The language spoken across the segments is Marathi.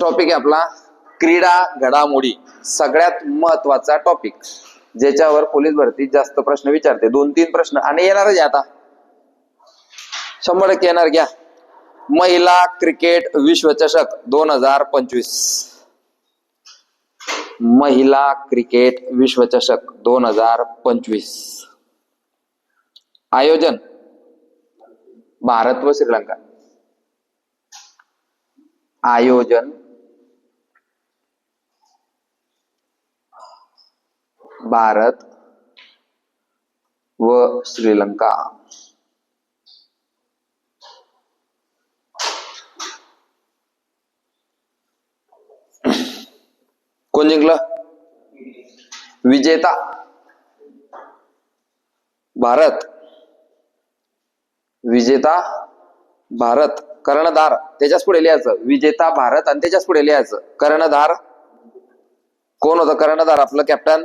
टॉपिक आहे आपला क्रीडा घडामोडी, सगळ्यात महत्वाचा टॉपिक, ज्याच्यावर पोलीस भरती जास्त प्रश्न विचारते. 2-3 प्रश्न आणि येणारच आता 100% येणार. घ्या. महिला क्रिकेट विश्वचषक 2025. महिला क्रिकेट विश्वचषक 2025 आयोजन भारत व श्रीलंका. आयोजन भारत व श्रीलंका. कोण जिंकलं? विजेता भारत. विजेता भारत. कर्णधार त्याच्याच पुढे लिहायचं. विजेता भारत आणि त्याच्याच पुढे लिहायचं कर्णधार. कोण होतं कर्णधार? आपलं कॅप्टन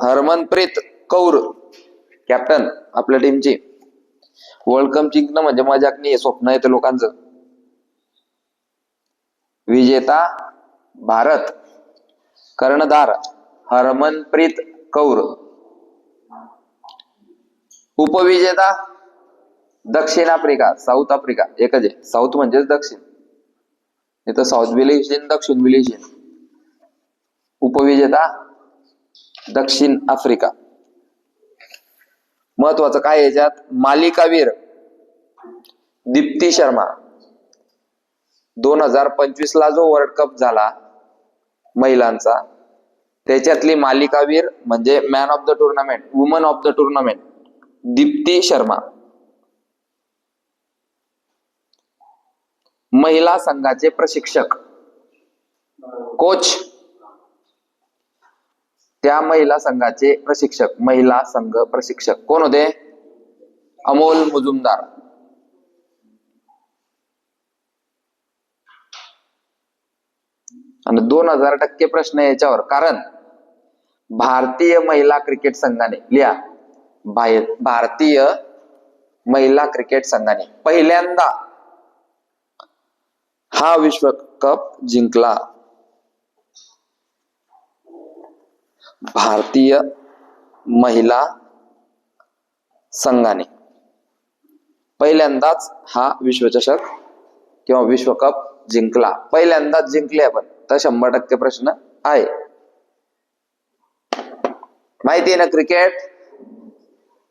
हरमनप्रीत कौर, कॅप्टन आपल्या टीमची. वर्ल्ड कप जिंकणं म्हणजे मजाक नाही, स्वप्न येतं लोकांचं. विजेता भारत, कर्णधार हरमनप्रीत कौर. उपविजेता दक्षिण आफ्रिका, साऊथ आफ्रिका. एकच आहे, साऊथ म्हणजेच दक्षिण. इथं साऊथ बी लिहिशील, दक्षिण बी लिहिशील. उपविजेता दक्षिण आफ्रिका. महत्वाचं काय याच्यात? मालिकावीर दीप्ती शर्मा. 2025 ला जो वर्ल्ड कप झाला महिलांचा, त्याच्यातली मालिकावीर म्हणजे man of the tournament, woman of the tournament, Deepti Sharma. महिला संघाचे प्रशिक्षक, कोच, त्या महिला संघाचे प्रशिक्षक, महिला संघ प्रशिक्षक कोण होते? अमोल मुजुमदार. आणि 2000% प्रश्न याच्यावर, कारण भारतीय महिला क्रिकेट संघाने, लिहा, भारतीय महिला क्रिकेट संघाने पहिल्यांदा हा विश्वकप जिंकला. भारतीय महिला संघाने पहिल्यांदाच हा विश्वचषक किंवा विश्वकप जिंकला. पहिल्यांदाच जिंकले आपण, तर 100% प्रश्न आहे. माहिती आहे ना, क्रिकेट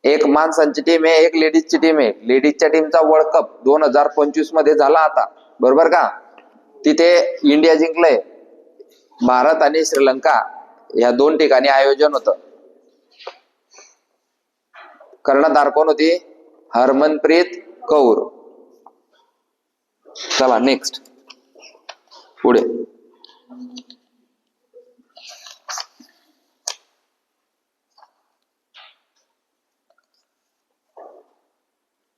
एक माणसांची टीम आहे, एक लेडीजची टीम आहे. लेडीजच्या टीमचा वर्ल्ड कप 2025 मध्ये झाला आता, बरोबर का? तिथे इंडिया जिंकलंय. भारत आणि श्रीलंका या 2 ठिकाणी आयोजन होतं. कर्णधार कोण होती? हरमनप्रीत कौर. चला नेक्स्ट, पुढे.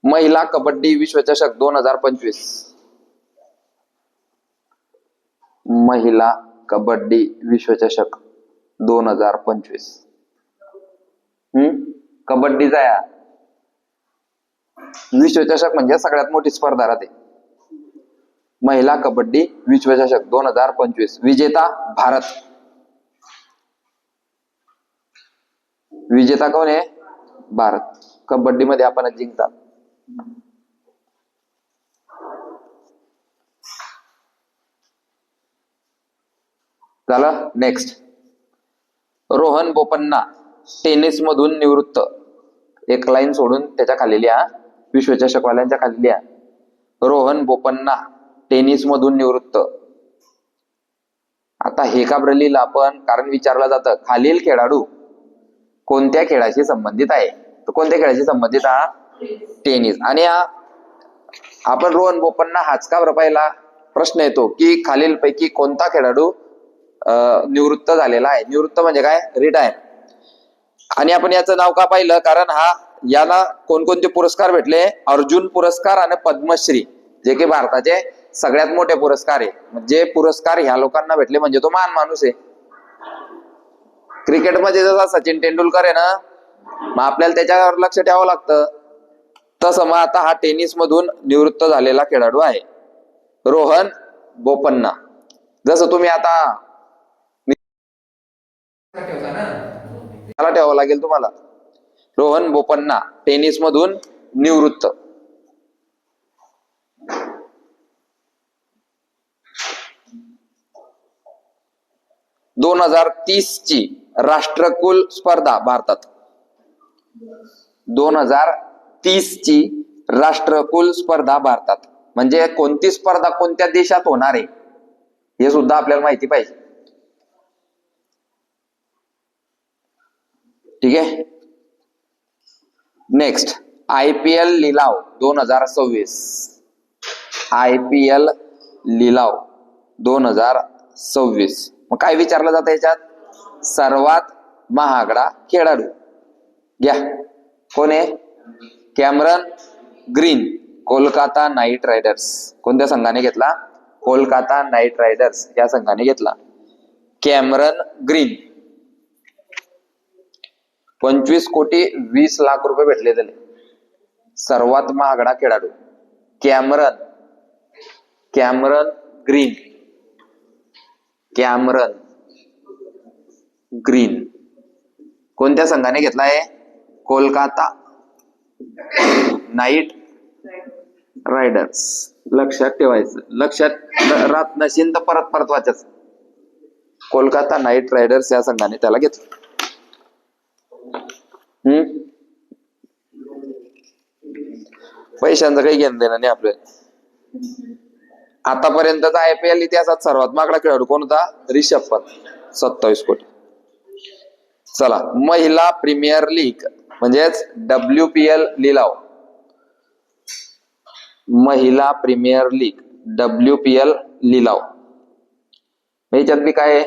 महिला कबड्डी विश्वचषक 2025. महिला कबड्डी विश्वचषक 2025. कबड्डीचा या विश्वचषक म्हणजे सगळ्यात मोठी स्पर्धा राहते. महिला कबड्डी विश्वचषक 2025. विजेता भारत. विजेता कोण आहे? भारत. कबड्डी मध्ये आपणच जिंकतात. झालं. नेक्स्ट, रोहन बोपन्ना टेनिस मधून निवृत्त. एक लाईन सोडून त्याच्या खाली लिहा, विश्वचषक वाल्यांच्या खाली लिहा. रोहन बोपन्ना टेनिस मधून निवृत्त. आता हे का बरं लिहिलं आपण? कारण विचारलं जातं खालील खेळाडू कोणत्या खेळाशी संबंधित आहे. तर कोणत्या खेळाशी संबंधित? हा टेनिस. आणि आपण रोहन बोपन्ना हाच का बरं पाहिला? प्रश्न येतो की खालील पैकी कोणता खेळाडू निवृत्त झालेला आहे. निवृत्त म्हणजे काय? रिटायर. आणि आपण याचं नाव का पाहिलं? कारण याला कोणकोणते पुरस्कार भेटले? अर्जुन पुरस्कार आणि पद्मश्री, जे की भारताचे सगळ्यात मोठे पुरस्कार आहे. म्हणजे पुरस्कार ह्या लोकांना भेटले म्हणजे तो महान माणूस आहे. क्रिकेटमध्ये जसा सचिन तेंडुलकर आहे ना, मग आपल्याला त्याच्यावर लक्ष ठेवावं लागतं. तसं मग आता हा टेनिस मधून निवृत्त झालेला खेळाडू आहे रोहन बोपन्ना. जसं तुम्ही आता मला ठेवावं लागेल तुम्हाला. रोहन बोपन्ना टेनिस मधून निवृत्त. दोन 2030 ची राष्ट्रकुल स्पर्धा भारतात. 2030 ची राष्ट्रकुल स्पर्धा भारतात म्हणजे कोणती स्पर्धा कोणत्या देशात होणार आहे हे सुद्धा आपल्याला माहिती पाहिजे. ठीक आहे. नेक्स्ट IPL लिलाव 2026. IPL लिलाव 2026. मग काय विचारलं जातं याच्यात? सर्वात महागडा खेळाडू घ्या. कोण आहे? Cameron green, Kolkata night riders. कोणत्या संघाने घेतला? कोलकाता नाईट रायडर्स या संघाने घेतला. कॅमरन ग्रीन 25,20,00,000 भेटले त्याला. सर्वात महागडा खेळाडू कॅमरन ग्रीन. कॅमरन ग्रीन कोणत्या संघाने घेतलाय? Kolkata night riders. लक्षात ठेवायचं. लक्षात राहत नसेल तर परत वाचायचं. कोलकाता नाईट रायडर्स या संघाने त्याला घेतलं. पैशांचं काही घेणं देणं नाही आपल्याला. आतापर्यंतचा IPL इतिहासात सर्वात महागडा खेळाडू कोण होता? रिषभ पंत 27 कोटी. चला महिला प्रीमियर लीग म्हणजेच WPL लिलाव. महिला प्रीमियर लीग WPL लिलाव याच्यात बी काय आहे?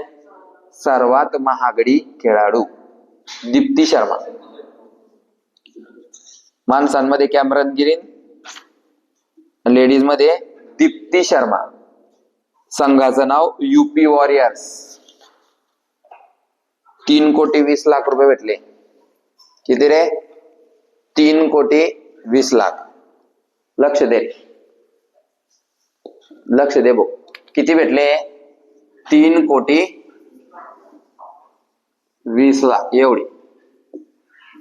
सर्वात महागडी खेळाडू दीप्ती शर्मा. माणसांमध्ये कॅमरन ग्रीन, लेडीज मध्ये दीप्ती शर्मा. संघाचं नाव UP वॉरियर्स. 3,20,00,000 भेटले. किती रे? 3,20,00,000. लक्ष दे, लक्ष दे भाऊ. किती भेटले? 3,20,00,000 एवढी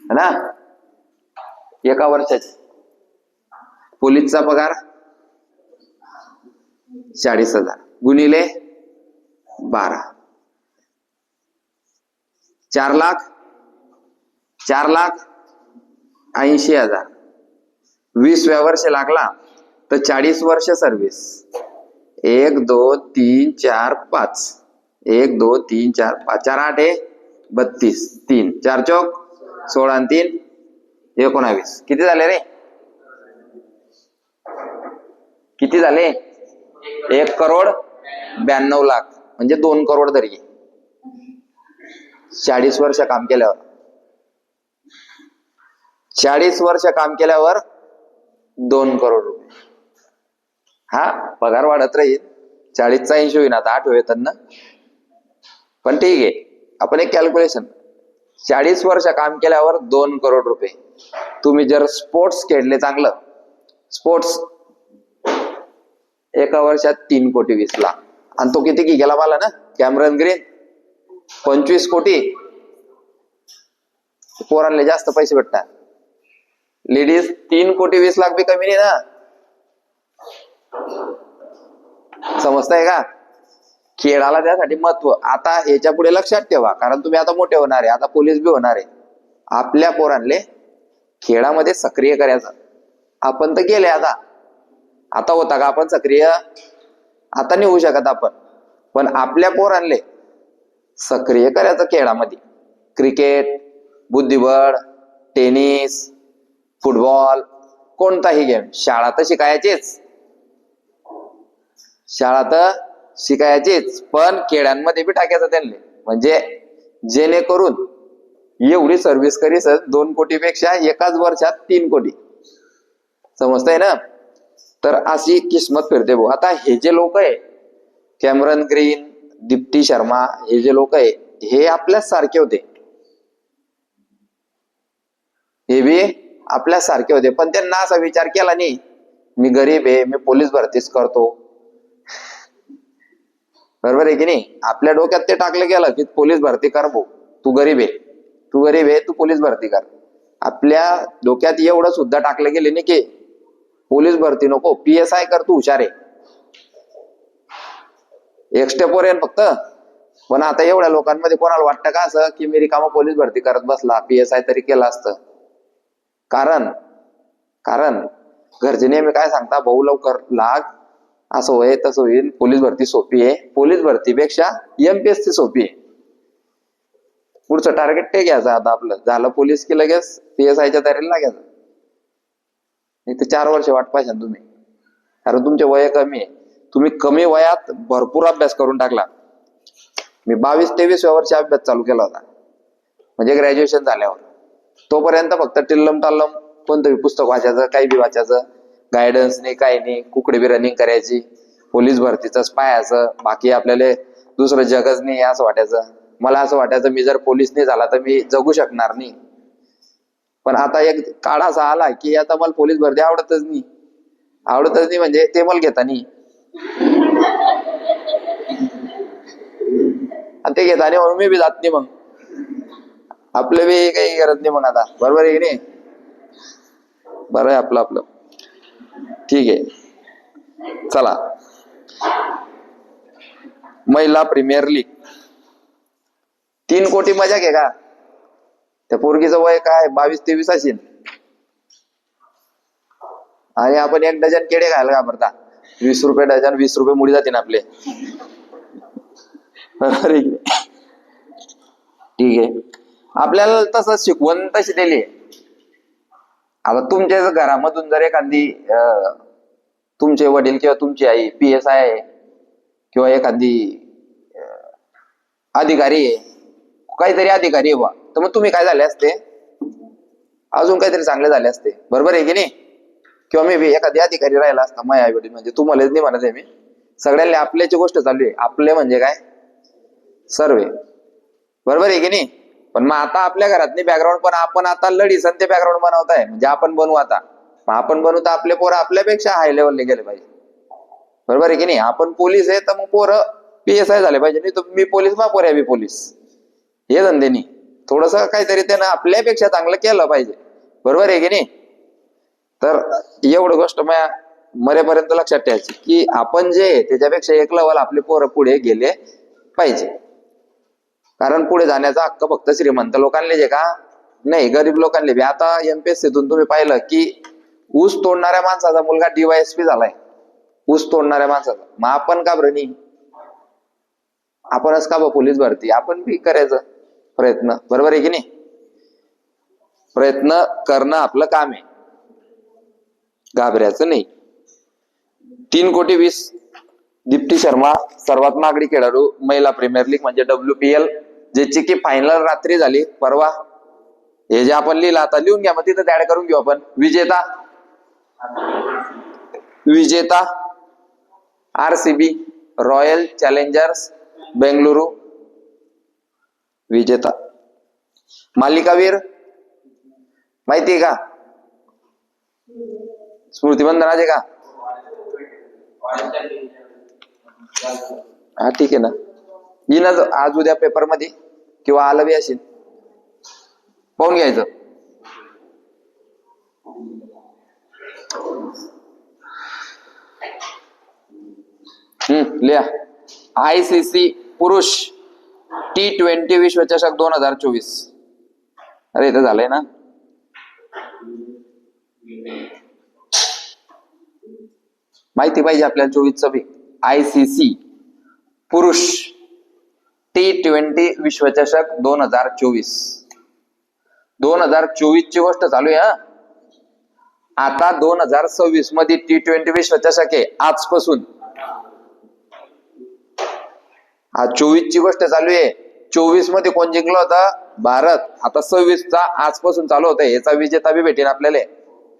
है ना एका वर्षाची. पोलीसचा पगार 40,000 गुणिले 12 4,80,000. 20व्या वर्षी लागला तर 40 वर्ष सर्व्हिस. 1 2 3 4 5 1 2 3 4 5 4 8 32 3 4 चौक 16 आणि 3 19. किती झाले रे? किती झाले? 1,92,00,000 म्हणजे 2 करोड तरी 40 वर्ष काम केल्यावर. 40 वर्ष काम केल्यावर 2 करोड रुपये. हा पगार वाढत राहील. 40चा 80 होईल आता 8 वेतन ना. पण ठीक आहे आपण एक कॅल्क्युलेशन. 40 वर्ष काम केल्यावर 2 करोड रुपये. तुम्ही जर स्पोर्ट्स खेळले चांगलं स्पोर्ट्स एका वर्षात 3,20,00,000 आणि तो किती गेला मला ना कॅमरन ग्रीन 25 कोटी. पोरांना जास्त पैसे भेटतात. लेडीज 3,20,00,000 बी कमी नाही ना. समजताय का? खेळाला त्यासाठी महत्व. आता ह्याच्या पुढे लक्षात ठेवा कारण तुम्ही आता मोठे होणार आहे. आता पोलीस बी होणार आहे. आपल्या पोरांले खेळामध्ये सक्रिय करायचं. आपण तर गेले आता होता का आपण सक्रिय? आता नाही होऊ शकत आपण. पण आपल्या पोरांले सक्रिय करायचं खेळामध्ये. क्रिकेट, बुद्धिबळ, टेनिस, फुटबॉल, कोणताही गेम. शाळा तर शिकायचीच. शाळा तर शिकायचीच पण खेळांमध्ये बी टाकायचं त्यांनी. म्हणजे जेणेकरून एवढी सर्व्हिस करीस 2 कोटीपेक्षा एकाच वर्षात 3 कोटी. समजताय ना? तर अशी किस्मत फिरते भाऊ. आता हे जे लोक आहे कॅमरन ग्रीन, दीप्ती शर्मा हे जे लोक आहे हे आपल्याच सारखे होते. हे बी आपल्या सारखे होते, पण त्यांना असा विचार केला नाही मी गरीब आहे, मी पोलीस भरतीच करतो. बरोबर आहे की नाही? आपल्या डोक्यात ते टाकलं गेलं की पोलीस भरती कर भाऊ, तू गरीब आहे, तू गरीब आहे, तू पोलीस भरती कर. आपल्या डोक्यात एवढं सुद्धा टाकलं गेले नाही की पोलीस भरती नको, PSI कर, तू हुशार आहे. एक स्टेप वर येईल फक्त. पण आता एवढ्या लोकांमध्ये कोणाला वाटतं का असं की मी रिकामा पोलीस भरती करत बसला, PSI तरी केलं असतं? कारण कारण घरचे नेहमी काय सांगता, भाऊ लवकर लाग, असं होय तसं होईल, पोलीस भरती सोपी आहे. पोलीस भरतीपेक्षा MPSC सोपी आहे. पुढचं टार्गेट ते घ्यायचं. आता आपलं झालं पोलीस की लगेच PSIच्या तयारीला लागायचं. नाही तर 4 वर्ष वाट पाहिजे तुम्ही, कारण तुमचे वय कमी आहे. तुम्ही कमी वयात भरपूर अभ्यास करून टाकला. मी 22-23व्या वर्षी अभ्यास चालू केला होता, म्हणजे ग्रॅज्युएशन झाल्यावर. तोपर्यंत फक्त टिल्लम टाल्लम कोणतंही पुस्तक वाचायचं, काही बी वाचायचं, गायडन्स नाही, काही नाही, कुकडे बी रनिंग करायची, पोलीस भरतीच पाहायचं, बाकी आपल्याला दुसरं जगच नाही असं वाटायचं. मला असं वाटायचं मी जर पोलीस नाही झाला तर मी जगू शकणार नाही. पण आता एक काळ असा आला की आता मला पोलीस भरती आवडतच नाही म्हणजे ते मला घेता नाही, आणि ते घेता नाही म्हणून मी बी जात नाही. मग आपलं बी काही गरज नाही मग आता. बरोबर आहे की नाही? बरं आहे आपलं आपलं. ठीक आहे, चला. महिला प्रीमियर लीग 3 कोटी मजाक आहे का? त्या पोरगीचं वय काय 22-23 असेल, आणि आपण 1 डझन केडे खायला घाबरता. 20 रुपये डझन, 20 रुपये मुडी जाते ना आपले. बरोबर आहे की? ठीक आहे, आपल्याला तसं शिकवण तशी दिली. आता तुमच्या घरामधून जर एखादी तुमचे वडील किंवा तुमची आई PSI आहे किंवा एखादी अधिकारी आहे, काहीतरी अधिकारी आहे बा, तर मग तुम्ही काय झाले असते? अजून काहीतरी चांगले झाले असते. बरोबर आहे की नाही? किंवा मी बी एखादी अधिकारी राहिला असता, माझ्या आई वडील, म्हणजे तुम्हालाच नाही म्हणत आहे मी, सगळ्यांना आपल्याची गोष्ट चालू आहे. आपले म्हणजे काय? सर्वे. बरोबर आहे की नाही? पण मग आता आपल्या घरात नाही बॅकग्राऊंड, पण आपण आता लढी संते बॅकग्राऊंड बनवताय, म्हणजे आपण बनवू आता. मग आपण बनवू तर आपले पोरं आपल्यापेक्षा हाय लेवलने गेले पाहिजे. बरोबर आहे की नाही? आपण पोलीस आहे तर मग पोरं PSI झाले पाहिजे. नाही तर मी पोलीस, मग पोऱ्या बी पोलीस, हे धंदेनी थोडस काहीतरी त्यानं आपल्यापेक्षा चांगलं केलं पाहिजे. बरोबर आहे की नाही? तर एवढं गोष्ट मरेपर्यंत लक्षात ठेवायची की आपण जे त्याच्यापेक्षा 1 लेवल आपले पोरं पुढे गेले पाहिजे. कारण पुढे जाण्याचा हक्क फक्त श्रीमंत लोकांना जे का नाही, गरीब लोकांना बी. आता MPSCतून तुम्ही पाहिलं की ऊस तोडणाऱ्या माणसाचा मुलगा DYSP झालाय, ऊस तोडणाऱ्या माणसाचा. मग आपण का बरं नाही? आपणच का पोलीस भरती? आपण बी करायचं प्रयत्न. बरोबर आहे की नाही? प्रयत्न करणं आपलं काम आहे, घाबरायचं नाही. 3,20,00,000 दीप्ती शर्मा सर्वात महागडी खेळाडू महिला प्रीमियर लीग म्हणजे WPL, ज्याची की फायनल रात्री झाली परवा. हे जे आपण लिहिलं आता लिहून घ्या, मग तिथं ऍड करून घेऊ आपण. विजेता RCB, रॉयल चॅलेंजर्स बेंगलुरू विजेता. मालिकावीर माहितीये का? स्मृती मंदनाचे का? हा ठीक आहे ना, येईन आज उद्या पेपर मध्ये किंवा आलं बी असेल, पाहून घ्यायचं. लिहा. ICC पुरुष T20 विश्वचषक 2024. अरे इथं झालंय ना. माहिती पाहिजे आपल्याला 24चं बी. ICC पुरुष T20 विश्वचषक 2024. 2024 ची गोष्ट चालू आहे. आता 2026 मध्ये T20 विश्वचषक आहे आजपासून. हा 24 ची गोष्ट चालू आहे. 24 मध्ये कोण जिंकलं होतं? भारत. आता 26चा आजपासून चालू होत आहे. याचा विजेता बी भेटेल आपल्याला,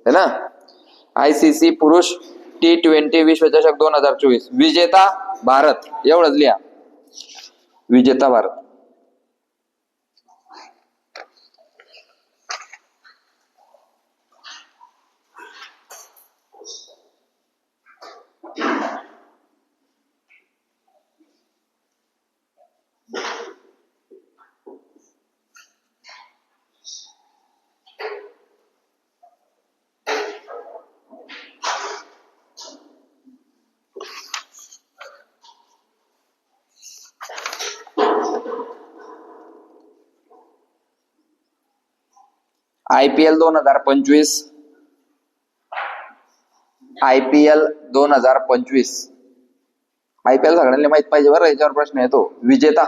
है ना. ICC पुरुष T20 विश्वचषक 2024 विजेता भारत, एवढंच लिहा. विजेता भारत. IPL 2025, IPL 2025, IPL सगळ्यांना माहित पाहिजे बरं, याच्यावर प्रश्न येतो. विजेता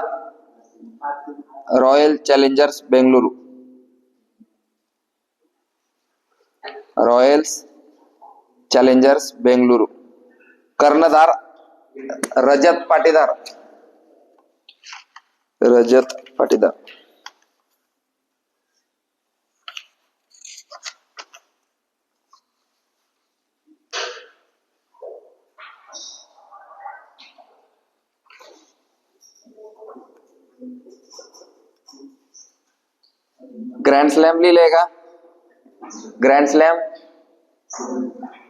royal challengers Bengaluru, Royals challengers Bengaluru. कर्णधार रजत पाटीदार, रजत पाटीदार. ग्रँड स्लॅम लिहिलंय का? ग्रँड स्लॅम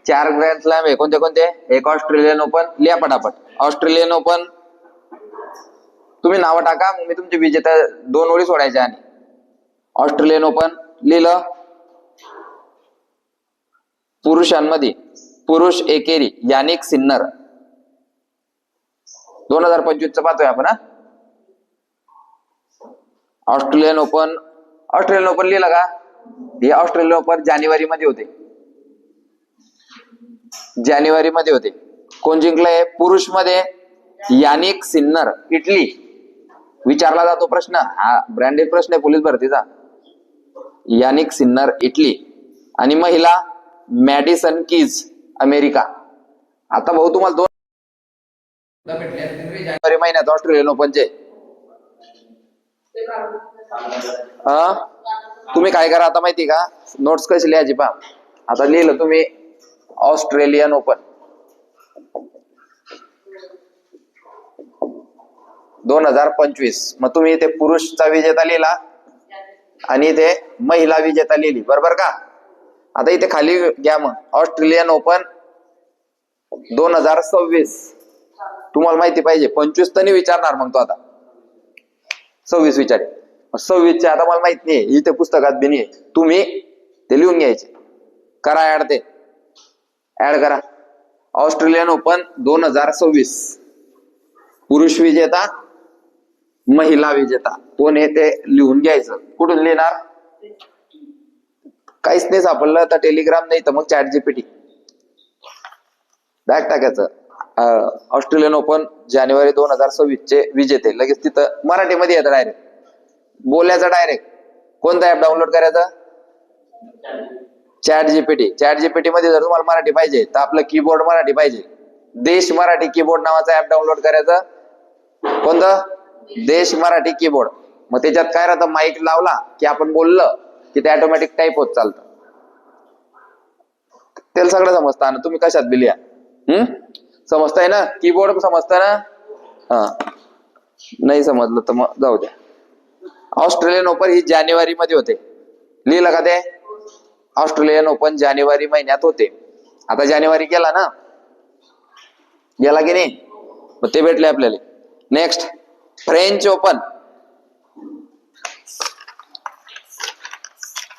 4 ग्रँड स्लॅम आहे. कोणते कोणते? एक ऑस्ट्रेलियन ओपन, लिहा पटापट. ऑस्ट्रेलियन ओपन, तुम्ही नावं टाका, मग मी तुमचे विजेता 2 ओळी सोडायच्या. आणि ऑस्ट्रेलियन ओपन लिहिलं. पुरुषांमध्ये पुरुष एकेरी यानिक सिन्नर, 2025 पाहतोय आपण. ऑस्ट्रेलियन ओपन, ऑस्ट्रेलियन ओपन लिहिलं का? हे ऑस्ट्रेलियन ओपन जानेवारी मध्ये होते, जानेवारी मध्ये होते. कोण जिंकलंय? पुरुष मध्ये यानिक सिन्नर, इटली. विचारला जातो प्रश्न, हा ब्रँडेड प्रश्न आहे पोलीस भरतीचा. Jannik Sinner, Italy. आणि महिला मॅडिसन कीज, अमेरिका. आता भाऊ तुम्हाला 2 जानेवारी महिन्यात ऑस्ट्रेलियन ओपनचे. तुम्ही काय करा आता माहिती का? नोट्स कशी लिहायची पहा. आता लिहिलं तुम्ही ऑस्ट्रेलियन ओपन 2025, मग तुम्ही इथे पुरुषचा विजेता लिहिला आणि इथे महिला विजेता लिहिली, बरोबर का? आता इथे खाली घ्या मग ऑस्ट्रेलियन ओपन 2026. तुम्हाला माहिती पाहिजे, 25 तर नाही विचारणार मग तो, आता 26 विचारे. 26 आता मला माहित नाही, इथे पुस्तकात बी नाही. तुम्ही ते लिहून घ्यायचे. करा ऍड, ते ऍड करा. ऑस्ट्रेलियन ओपन 2026, पुरुष विजेता, महिला विजेता कोण आहे ते लिहून घ्यायचं. कुठून लिहिणार? काहीच नाही सापडलं तर टेलिग्राम, नाही तर मग चॅट जीपीटी बॅग टाकायचं. ऑस्ट्रेलियन ओपन जानेवारी 2026 चे विजेते, लगेच तिथं मराठीमध्ये येतं डायरेक्ट. बोलायचं डायरेक्ट. कोणता ऍप डाउनलोड करायचा? Chat GPT. चॅट जीपीटी मध्ये जर तुम्हाला मराठी पाहिजे तर आपलं कीबोर्ड मराठी पाहिजे, देश मराठी कीबोर्ड नावाचा ऍप डाउनलोड करायचं. कोणतं? देश मराठी कीबोर्ड. मग त्याच्यात काय राहतं? माईक लावला की आपण बोललं की ते ऑटोमॅटिक टाईप होत चालतं. त्याला सगळं समजतं ना. तुम्ही कशात बी लिहा. समजताय ना? कीबोर्ड समजतं ना? हा, नाही समजलं तर मग जाऊ द्या. ऑस्ट्रेलियन ओपन ही जानेवारी मध्ये होते, लिहिलं का ते? ऑस्ट्रेलियन ओपन जानेवारी महिन्यात होते. आता जानेवारी गेला ना, गेला की नाही? मग ते भेटले आपल्याला. Next French open.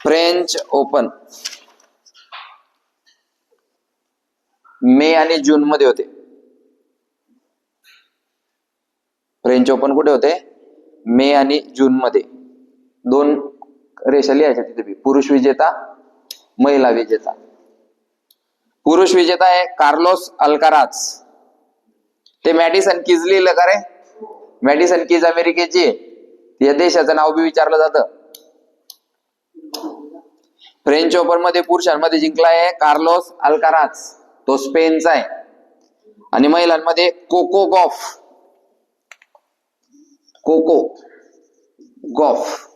French open May आणि जून मध्ये होते. फ्रेंच ओपन कुठे होते? मे आणि जून मध्ये. 2 रेषा लिहायच्या तिथे बी. पुरुष विजेता, महिला विजेता. पुरुष विजेता आहे कार्लोस अल्काराज. ते मॅडिसन कीज लिहिलं का रे? मॅडिसन कीज अमेरिकेची, या देशाचं नाव बी विचारलं जातं. फ्रेंच ओपन मध्ये पुरुषांमध्ये जिंकलाय कार्लोस अल्काराज, तो स्पेनचा आहे. आणि महिलांमध्ये Coco Gauff, Coco Gauff,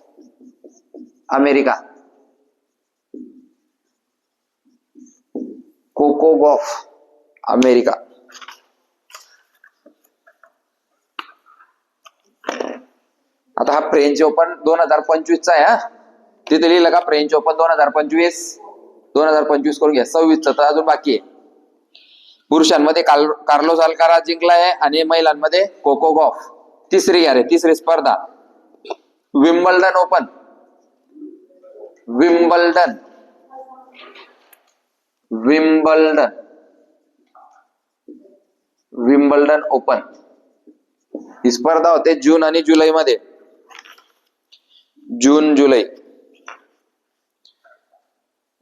America. Coco Gauff, America. आता हा फ्रेंच ओपन 2025 चा आहे. हा, तिथे लिहिलं का फ्रेंच ओपन 2025? 2025 करून घ्या. 26 तर अजून बाकी आहे. पुरुषांमध्ये कार्लोस अल्काराज जिंकलाय आणि महिलांमध्ये कोको गॉफ. तिसरी घ्या रे, तिसरी स्पर्धा Wimbledon open. Wimbledon, Wimbledon, Wimbledon open. ही स्पर्धा होते जून आणि जुलै मध्ये. जून जुलै.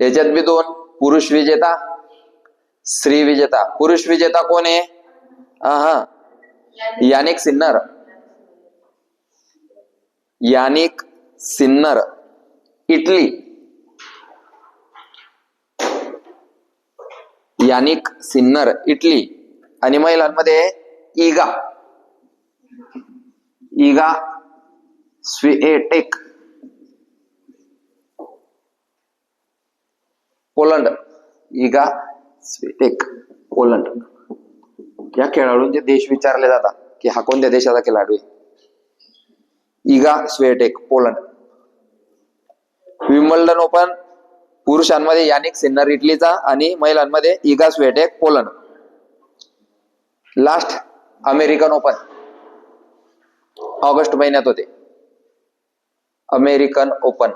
याच्यात बी दोन, पुरुष विजेता स्त्री विजेता. पुरुष विजेता कोण आहे? हा, Jannik Sinner. Jannik Sinner, Italy. Jannik Sinner, Italy. आणि महिलांमध्ये Iga Iga Swiatek, Poland. Iga Swiatek, Poland. या खेळाडूंचे देश विचारले जातात की हा कोणत्या देशाचा खेळाडू आहे. Eega Swiatek, Poland. Wimbledon open पुरुषांमध्ये यानिक सिन्नर, इटलीचा, आणि महिलांमध्ये Eega Swiatek, Poland. Last American open August महिन्यात होते. अमेरिकन ओपन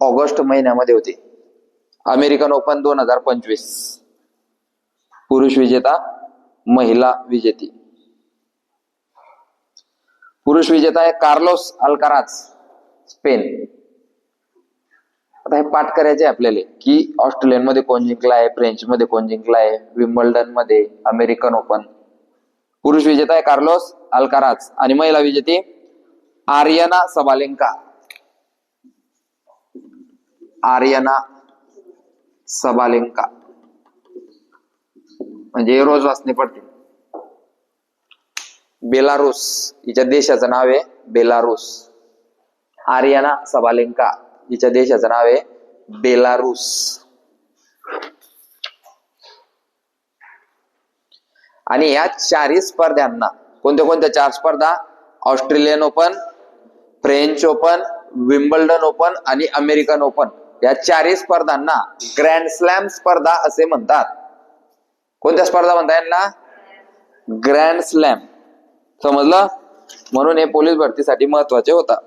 ऑगस्ट महिन्यामध्ये होते. American open 2025. पुरुष विजेता, महिला विजेती. पुरुष विजेता आहे कार्लोस अल्काराज, स्पेन. आता हे पाठ करायचे आपल्याला की ऑस्ट्रेलियन मध्ये कोण जिंकलाय, फ्रेंच मध्ये कोण जिंकलाय, विम्बल्डन मध्ये, अमेरिकन ओपन. पुरुष विजेता आहे कार्लोस अल्काराज आणि महिला विजेती आर्यना सबालेंका. आर्यना सबालेंका म्हणजे रोज वाचणे पडते. बेलारूस, हिच्या देशाचं नाव आहे बेलारूस. आर्यना सबालेंका, हिच्या देशाचं नाव आहे बेलारूस. आणि या चारही स्पर्धांना, कोणत्या कोणत्या चार स्पर्धा? Australian open, French open, Wimbledon open आणि अमेरिकन ओपन. या चारही स्पर्धांना ग्रँड स्लॅम स्पर्धा असे म्हणतात. कोणत्या स्पर्धा म्हणतात यांना? Grand slam. समजलं? म्हणून हे पोलीस भरतीसाठी महत्वाचे होता.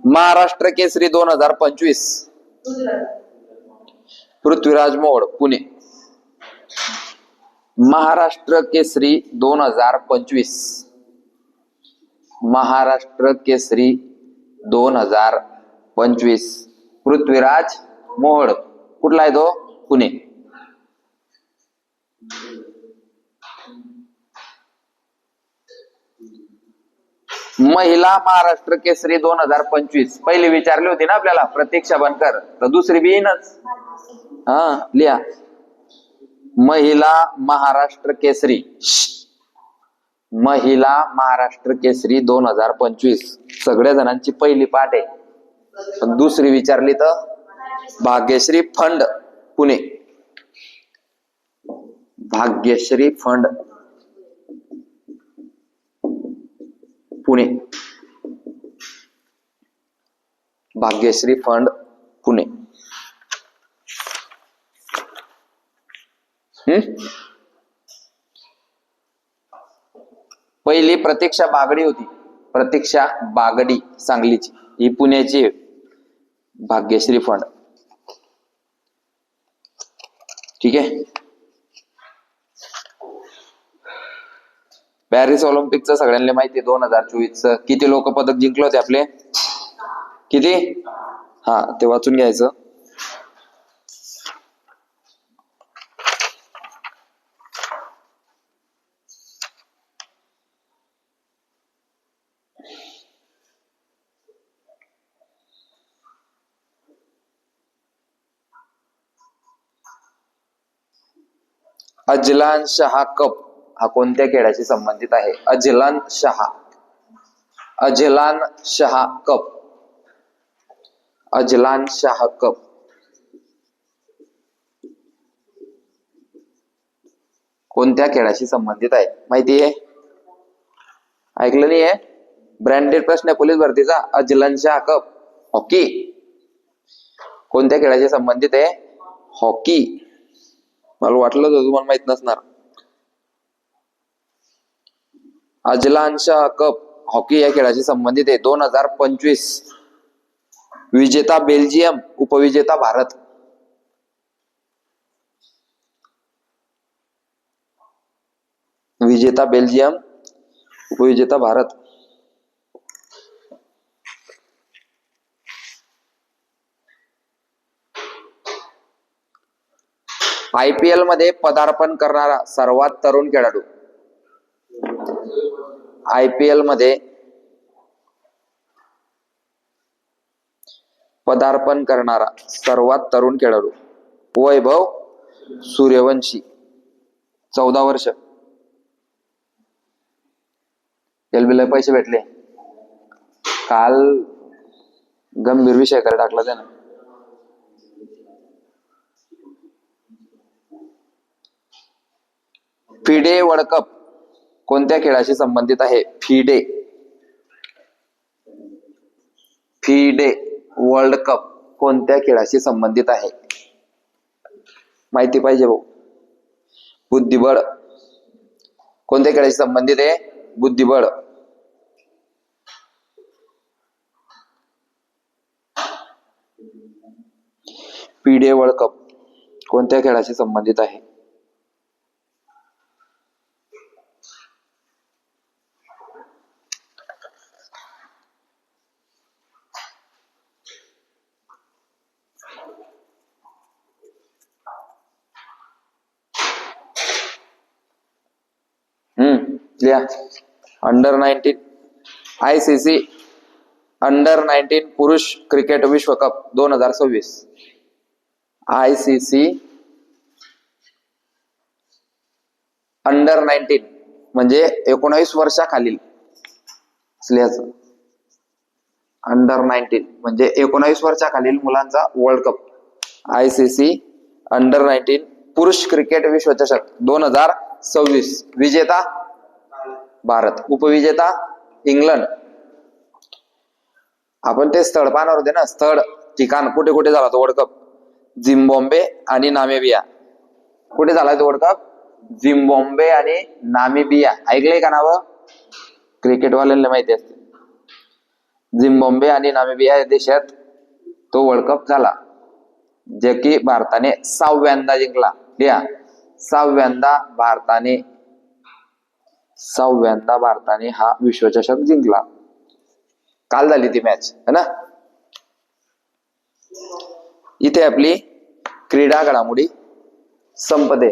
महाराष्ट्र केसरी 2025 पृथ्वीराज मोहोळ, पुणे. महाराष्ट्र केसरी 2025, महाराष्ट्र केसरी 2025 पृथ्वीराज मोहोळ. कुठला आहे तो? पुणे. महिला महाराष्ट्र केसरी 2025 पहिली विचारली होती ना आपल्याला प्रतीक्षा बनकर, तर दुसरी बी येईनच. हा, लिहा. महिला महाराष्ट्र केसरी, महिला महाराष्ट्र केसरी 2025 सगळ्या जणांची पहिली पाठ आहे. पण दुसरी विचारली तर Bhagyashree fund, Pune. Bhagyashree fund, Pune. Bhagyashree fund, Pune. पहिली प्रतीक्षा बागडी होती, प्रतीक्षा बागडी सांगलीची, ही पुण्याची. भाग्यश्री फंड. ठीक आहे. पॅरिस ऑलिम्पिकचं सगळ्यांना माहिती आहे. 2024 किती लोक पदक जिंकले होते आपले? किती? हा, ते वाचून घ्यायचं. अजलान शाह कप हा कोणत्या खेळाशी संबंधित आहे? Azlan Shah, Azlan Shah cup, Azlan Shah cup. कोणत्या खेळाशी संबंधित आहे? माहिती आहे? ऐकलं नाही आहे? ब्रँडेड प्रश्न आहे पोलीस भरतीचा. Azlan Shah cup, hockey. कोणत्या खेळाशी संबंधित आहे? हॉकी. मला वाटलं होतं तुम्हाला माहित नसणार. अजलान शाह कप हॉकी या खेळाशी संबंधित आहे. 2025 विजेता बेल्जियम, उपविजेता भारत. विजेता बेल्जियम, उपविजेता भारत. IPL मध्ये पदार्पण करणारा सर्वात तरुण खेळाडू. IPL मध्ये पदार्पण करणारा सर्वात तरुण खेळाडू वैभव सूर्यवंशी, 14 वर्ष. एलबीला पैसे भेटले काल. गंभीर विषय करे टाकला त्यानं. फिडे वर्ल्ड कप कोणत्या खेळाशी संबंधित आहे? फिडे वर्ल्ड कप कोणत्या खेळाशी संबंधित आहे? माहिती पाहिजे भाऊ. बुद्धिबळ कोणत्या खेळाशी संबंधित आहे? बुद्धिबळ. फिडे वर्ल्ड कप कोणत्या खेळाशी संबंधित आहे? लिहा. अंडर-19 ICC अंडर-19 पुरुष क्रिकेट विश्वकप 2026. ICC अंडर-19 म्हणजे 19 वर्षाखालील. लिहायचं अंडर-19 म्हणजे 19 वर्षाखालील मुलांचा वर्ल्ड कप. ICC अंडर-19 पुरुष क्रिकेट विश्वचषक 2026. विजेता भारत, उपविजेता इंग्लंड. आपण ते स्थळ पाहणार होते ना, स्थळ ठिकाण कुठे कुठे झाला तो वर्ल्ड कप? झिम्बाब्वे आणि नामिबिया. कुठे झाला तो वर्ल्ड कप? झिम्बाब्वे आणि नामिबिया. ऐकलंय का नाव? क्रिकेटवाल्यांना माहिती असते. झिम्बाब्वे आणि नामिबिया या देशात तो वर्ल्ड कप झाला, जे की भारताने 6व्यांदा जिंकला. लिहा 6व्यांदा भारताने हा विश्वचषक जिंकला. काल झाली ती मॅच है ना. इथे आपली क्रीडा घडामोडी संपते.